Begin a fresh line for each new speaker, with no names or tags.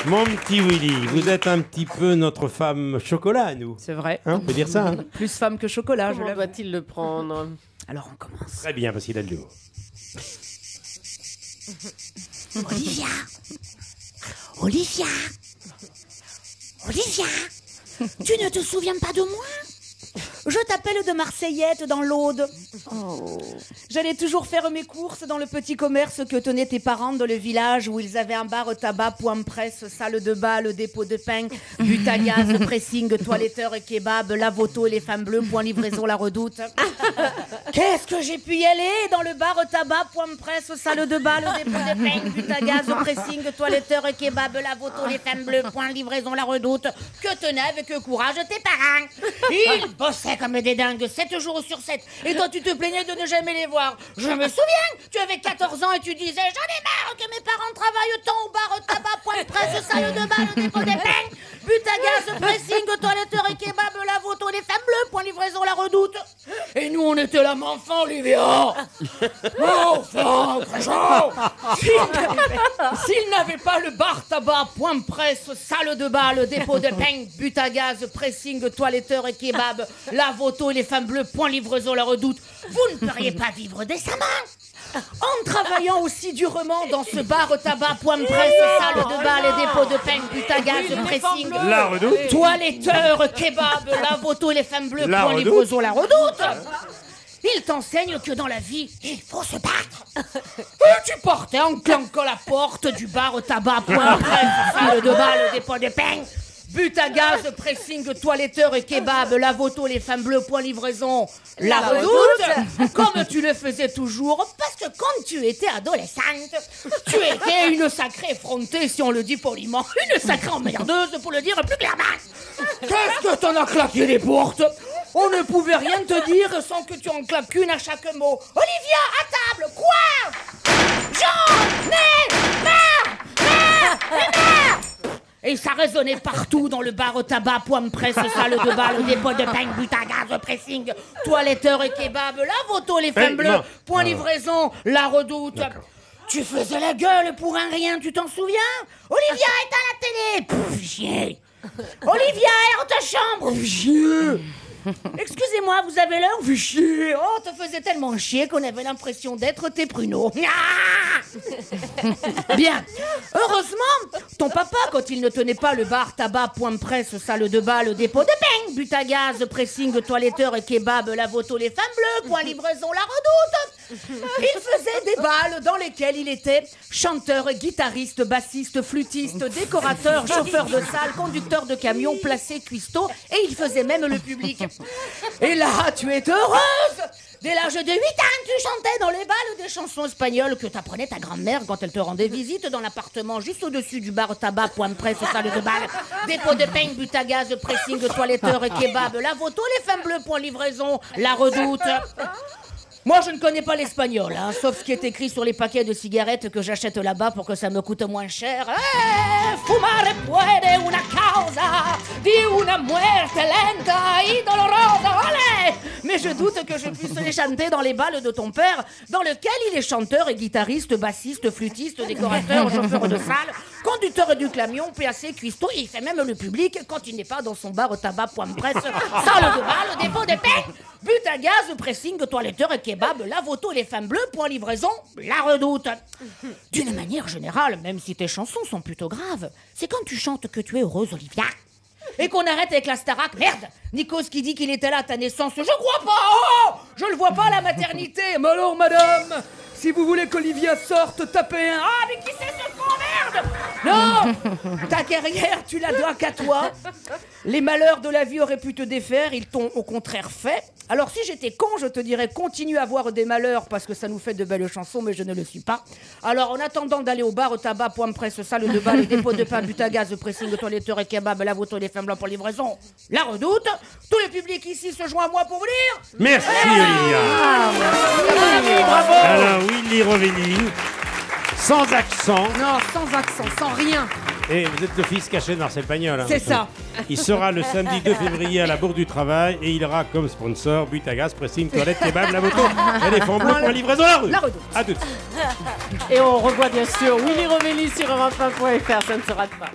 Mon petit Willy, vous êtes un petit peu notre femme chocolat, nous.
C'est vrai.
Hein, on peut dire ça. Hein.
Plus femme que chocolat,
Comment va-t-il le prendre?
Alors on commence.
Très bien, parce qu'il a de l'eau.
Olivia Olivia Olivia Tu ne te souviens pas de moi? Je t'appelle de Marseillette dans l'Aude.
Oh. J'allais toujours faire mes courses dans le petit commerce que tenaient tes parents dans le village où ils avaient un bar tabac, point presse, salle de bal, dépôt de pain, but à gaz, pressing, toiletteur, kebab, lave-auto et les femmes bleues, point livraison, la redoute. Qu'est-ce que j'ai pu y aller dans le bar tabac, point presse, salle de bal, dépôt de pain, but à gaz, pressing, toiletteur, kebab, lave-auto, les femmes bleues, point livraison, la redoute. Que tenaient, que courage tes parents. Ils bossaient comme des dingues, 7 jours sur 7. Et toi, tu te plaignais de ne jamais les voir. Je me souviens, tu avais 14 ans et tu disais « J'en ai marre que mes parents travaillent tant au bar tabac, point presse, salle de bain, le dépôt des peignes, but à gaz, pressing, toiletteur et kebab, lave-auto, les femmes bleues, point livraison, la redoute. » Et nous, on était là, mais enfin, Olivia. Enfin, Créchon. S'ils n'avaient pas le bar tabac, point presse, salle de bal, dépôt de peignes, but à gaz, pressing, toiletteur et kebab, lave-auto et les femmes bleues, point livraison, la redoute, vous ne pourriez pas vivre décemment. En travaillant aussi durement dans ce bar tabac, point presse, salle de bal et dépôt de peine, but à gaz, pressing,
la redoute,
toiletteur, kebab, lave-auto et les femmes bleues, point livraison, la redoute. Il t'enseigne que dans la vie, il faut se battre. Et tu portais en claquant la porte du bar tabac, point presse, salle de bal, dépôt de peine, but à gaz, pressing, toiletteur et kebab, lave-auto, les femmes bleues, point livraison, la redoute, comme tu le faisais toujours, parce que quand tu étais adolescente, tu étais une sacrée effrontée, si on le dit poliment, une sacrée emmerdeuse, pour le dire plus clairement. Qu'est-ce que t'en as claqué les portes? On ne pouvait rien te dire sans que tu en claques une à chaque mot. Olivia, à table, quoi? J'en ai marre, marre. Et ça résonnait partout dans le bar tabac, pomme presse, salle de bal, dépôt de pain, but à gaz, pressing, toiletteur et kebab, lave-auto, les femmes bleues, point livraison, la redoute. Tu faisais la gueule pour un rien, tu t'en souviens? Olivia est à la télé. Pouf, chier. Olivia est dans ta chambre. Chier. Excusez-moi, vous avez l'heure? Chier. Oh, te faisait tellement chier qu'on avait l'impression d'être tes pruneaux. Bien. Heureusement, ton papa, quand il ne tenait pas le bar tabac, point presse, salle de bal, dépôt de peine, but à gaz, pressing, toiletteur et kebab, lave-auto, les femmes bleues, point livraison, la redoute. Il faisait des balles dans lesquelles il était chanteur, guitariste, bassiste, flûtiste, décorateur, chauffeur de salle, conducteur de camion, placé, cuistot, et il faisait même le public. Et là, tu es heureuse. Dès l'âge de 8 ans, tu chantais dans les balles des chansons espagnoles que t'apprenait ta grand-mère quand elle te rendait visite dans l'appartement juste au-dessus du bar tabac, point presse, salle de bal, dépôt de pain, but à gaz, pressing, toiletteur et kebab, lave-auto, les femmes bleues, point livraison, la redoute. Moi, je ne connais pas l'espagnol, hein, sauf ce qui est écrit sur les paquets de cigarettes que j'achète là-bas pour que ça me coûte moins cher. Fumare puede una causa di una muerte lenta y dolorosa. Olé! Mais je doute que je puisse les chanter dans les balles de ton père, dans lequel il est chanteur et guitariste, bassiste, flûtiste, décorateur, chauffeur de salle, conducteur du camion, PAC, cuistot, et il fait même le public quand il n'est pas dans son bar au tabac, point presse, salle de balle, dépôt de paix, but à gaz, pressing, toiletteur et kebab, lave-auto et les femmes bleues, point livraison, la redoute. D'une manière générale, même si tes chansons sont plutôt graves, c'est quand tu chantes que tu es heureuse, Olivia. Et qu'on arrête avec la Starac. Merde, Nikos qui dit qu'il était là à ta naissance. Je crois pas. Oh, je le vois pas à la maternité. Mais alors, madame, si vous voulez qu'Olivia sorte, tapez un. Ah, mais qui c'est ce con, merde? Non, ta carrière, tu la dois qu'à toi. Les malheurs de la vie auraient pu te défaire, ils t'ont au contraire fait. Alors si j'étais con, je te dirais continue à avoir des malheurs parce que ça nous fait de belles chansons, mais je ne le suis pas. Alors en attendant d'aller au bar, au tabac, point presse, salle de bal, dépôt de pain, but à gaz, pressing, toiletteur et kebab, lave-auto, les femmes blancs pour livraison, la redoute. Tout le public ici se joint à moi pour vous dire.
Merci Olivia.
Bravo.
Alors Willy Rovelli, sans accent.
Non, sans accent, sans rien.
Et vous êtes le fils caché de Marcel Pagnol. Hein,
c'est ça.
Il sera le samedi 2 février à la Bourse du Travail et il aura comme sponsor but à gaz, pressing, toilette, kebab, la moto et les fonds bleus pour la livraison la rue.
La redoute.
À tout de suite.
Et on revoit bien sûr Willy Rovelli sur Europe 1.fr, ça ne se rate pas.